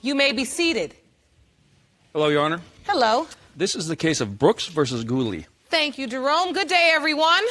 You may be seated. Hello, Your Honor. Hello. This is the case of Brooks versus Gooley. Thank you, Jerome. Good day, everyone.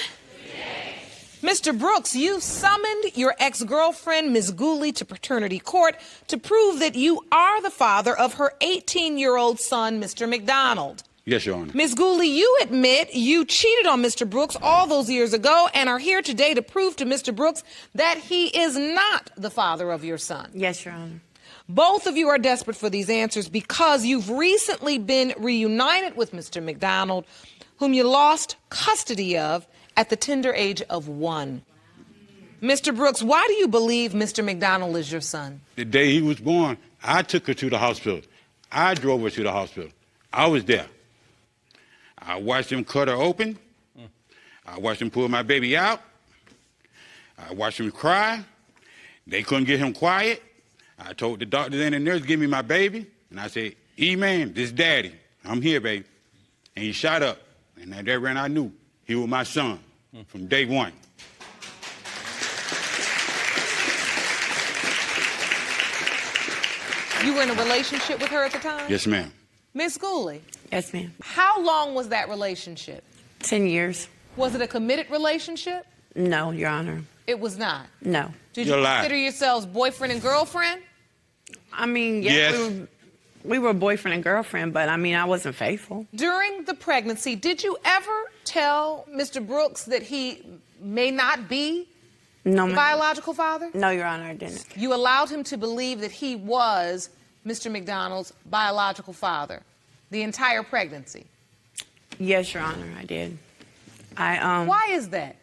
Mr. Brooks, you summoned your ex-girlfriend, Ms. Gooley, to paternity court to prove that you are the father of her 18-year-old son, Mr. McDonald. Yes, Your Honor. Ms. Gooley, you admit you cheated on Mr. Brooks all those years ago and are here today to prove to Mr. Brooks that he is not the father of your son. Yes, Your Honor. Both of you are desperate for these answers because you've recently been reunited with Mr. McDonald, whom you lost custody of at the tender age of 1. Mr. Brooks, why do you believe Mr. McDonald is your son? The day he was born, I took her to the hospital. I drove her to the hospital. I was there. I watched him cut her open. I watched him pull my baby out. I watched him cry. They couldn't get him quiet. I told the doctors and the nurse, give me my baby. And I said, E-man, this is daddy. I'm here, baby. And he shot up. And at that run, I knew he was my son from day one. You were in a relationship with her at the time? Yes, ma'am. Ms. Gooley? Yes, ma'am. How long was that relationship? 10 years. Was it a committed relationship? No, Your Honor. It was not. No. Did you consider yourselves boyfriend and girlfriend? I mean, Yes. we were boyfriend and girlfriend, but I mean, I wasn't faithful. During the pregnancy, did you ever tell Mr. Brooks that he may not be No, the biological father? No, Your Honor, I didn't. You allowed him to believe that he was Mr. McDonald's biological father the entire pregnancy? Yes, Your Honor, I did. Why is that?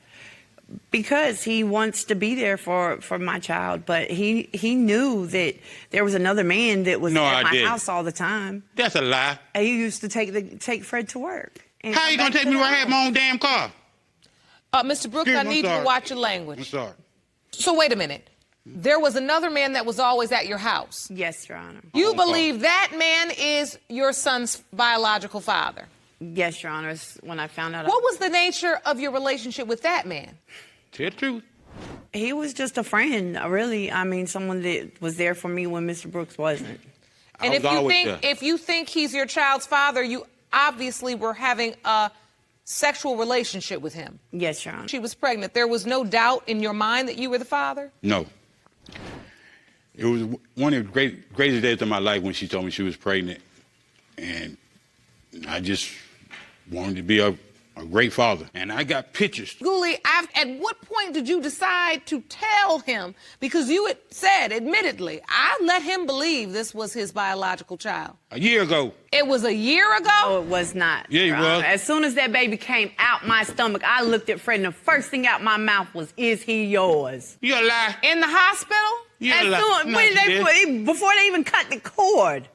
Because he wants to be there for my child, but he knew that there was another man that was at my house all the time. That's a lie. And he used to take Fred to work. And How you gonna take me where I had my own damn car? Mr. Brooks, I need you to watch your language. I'm sorry. So wait a minute. There was another man that was always at your house. Yes, Your Honor. You believe that man is your son's biological father? Yes, Your Honor. When I found out. What was the nature of your relationship with that man? Tell the truth. He was just a friend, really. I mean, someone that was there for me when Mr. Brooks wasn't. And if you think he's your child's father, you obviously were having a sexual relationship with him. Yes, Your Honor. She was pregnant. There was no doubt in your mind that you were the father? No. It was one of the greatest days of my life when she told me she was pregnant. And I just wanted to be a great father. And I got pictures. Gooley, at what point did you decide to tell him? Because you had said, admittedly, I let him believe this was his biological child. A year ago. It was a year ago? No, it was not. Yeah, it was. As soon as that baby came out my stomach, I looked at Fred, and the first thing out my mouth was, "Is he yours?" You a lie. In the hospital? You a lie. Before they even cut the cord.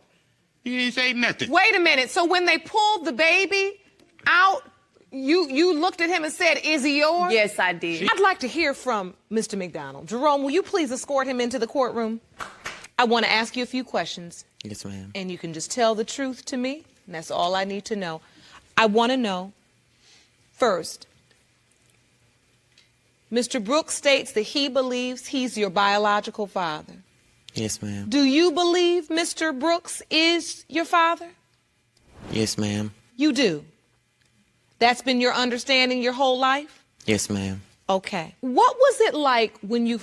You didn't say nothing. Wait a minute. So when they pulled the baby out, you looked at him and said, "Is he yours?" Yes, I did. I'd like to hear from Mr. McDonald. Jerome, will you please escort him into the courtroom? I want to ask you a few questions. Yes, ma'am. And you can just tell the truth to me, and that's all I need to know. I want to know, first, Mr. Brooks states that he believes he's your biological father. Yes, ma'am. Do you believe Mr. Brooks is your father? Yes, ma'am. You do? That's been your understanding your whole life? Yes, ma'am. Okay. What was it like when you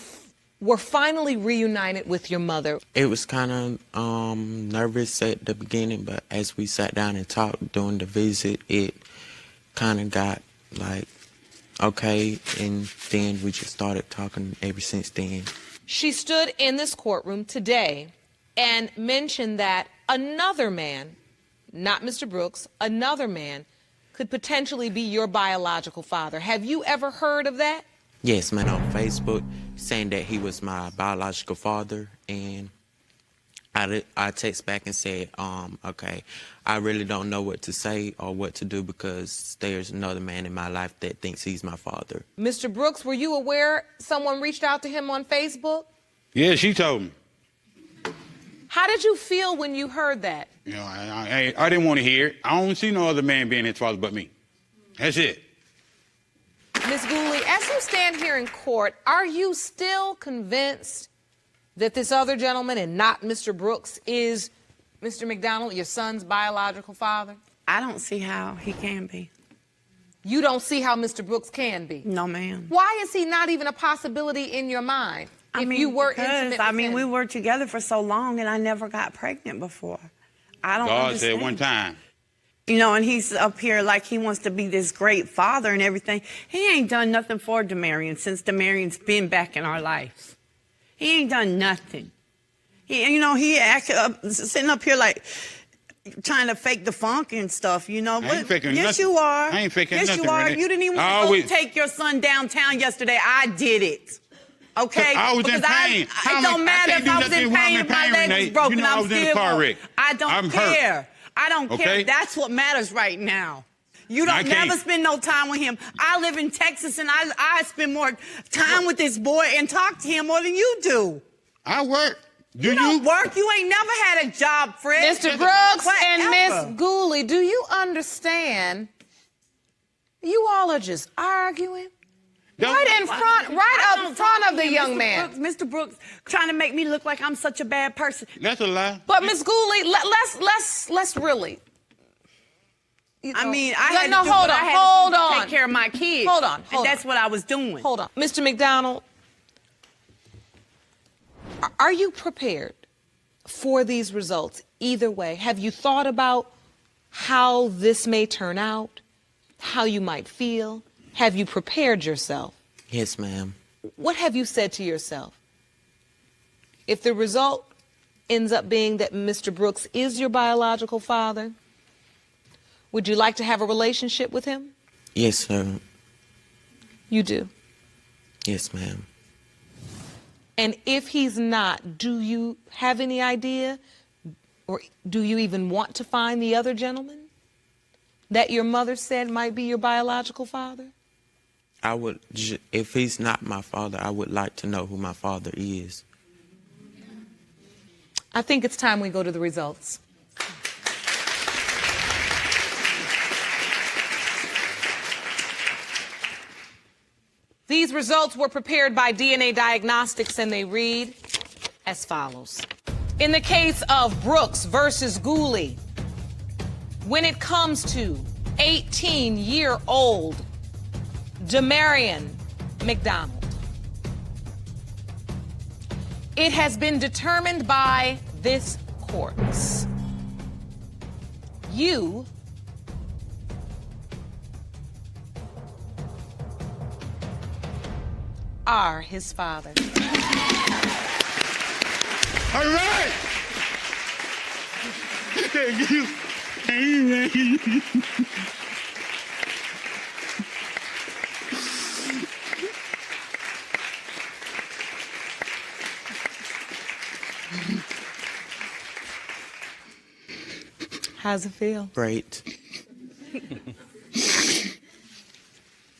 were finally reunited with your mother? It was kind of nervous at the beginning, but as we sat down and talked during the visit, it kind of got like, okay, and then we just started talking ever since then. She stood in this courtroom today and mentioned that another man, not Mr. Brooks, another man could potentially be your biological father. Have you ever heard of that? Yes, man, on Facebook, saying that he was my biological father, and I text back and said, okay, I really don't know what to say or what to do because there's another man in my life that thinks he's my father. Mr. Brooks, were you aware someone reached out to him on Facebook? Yeah, she told me. How did you feel when you heard that? You know, I didn't want to hear it. I don't see no other man being his father but me. That's it. Ms. Gooley, as you stand here in court, are you still convinced that this other gentleman and not Mr. Brooks is Mr. McDonald, your son's biological father? I don't see how he can be. You don't see how Mr. Brooks can be? No, ma'am. Why is he not even a possibility in your mind? You were intimate with him? We were together for so long, and I never got pregnant before. I don't understand. God said one time. You know, and he's up here like he wants to be this great father and everything. He ain't done nothing for Demarion since Demarion's been back in our lives. He ain't done nothing. He acted sitting up here like trying to fake the funk and stuff, you know. I ain't faking yes, nothing. you are. I ain't faking yes, nothing. Yes, you are. Renee. You didn't even want to take your son downtown yesterday. I did it. Okay? I was in pain. It don't matter if I was in pain, if my leg was broken. You know, I was in a car wreck. I don't care. I don't care. Okay? That's what matters right now. You don't never spend no time with him. I live in Texas, and I spend more time with this boy and talk to him more than you do. I work. You don't work. You ain't never had a job, Fred. Mr. Brooks and Miss Gooley, do you understand? You all are just arguing. Right up front of the young man. Mr. Brooks trying to make me look like I'm such a bad person. That's a lie. But Miss Gooley, let's really. You know, I had to take care of my kids. Hold on. And that's what I was doing. Hold on. Mr. McDonald, are you prepared for these results either way? Have you thought about how this may turn out, how you might feel? Have you prepared yourself? Yes, ma'am. What have you said to yourself? If the result ends up being that Mr. Brooks is your biological father, would you like to have a relationship with him? Yes, sir. You do? Yes, ma'am. And if he's not, do you have any idea, or do you even want to find the other gentleman that your mother said might be your biological father? I would, if he's not my father, I would like to know who my father is. I think it's time we go to the results. These results were prepared by DNA Diagnostics, and they read as follows. In the case of Brooks versus Gooley, when it comes to 18-year-old Demarion McDonald, it has been determined by this courts. You are his father. All right. Thank you. How's it feel? Great.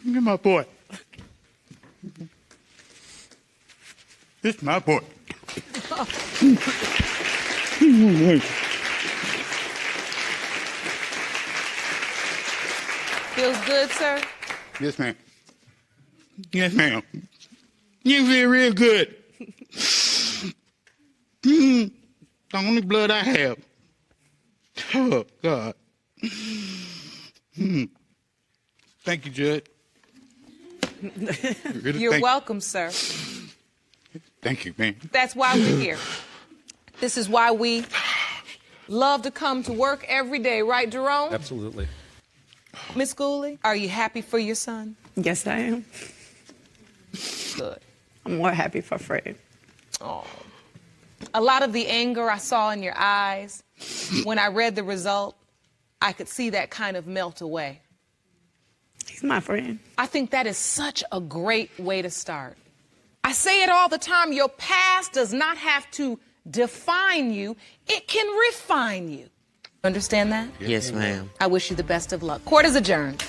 Look at my boy. This is my boy. Feels good, sir? Yes, ma'am. Yes, ma'am. You feel real good. The only blood I have. Oh, God. Thank you, Judge. You're welcome, sir. Thank you, man. That's why we're here. This is why we love to come to work every day, right, Jerome? Absolutely. Miss Gooley, are you happy for your son? Yes, I am. Good. I'm more happy for Fred. Oh. A lot of the anger I saw in your eyes, when I read the result, I could see that kind of melt away. He's my friend. I think that is such a great way to start. I say it all the time, your past does not have to define you, it can refine you. Understand that? Yes, ma'am. I wish you the best of luck. Court is adjourned.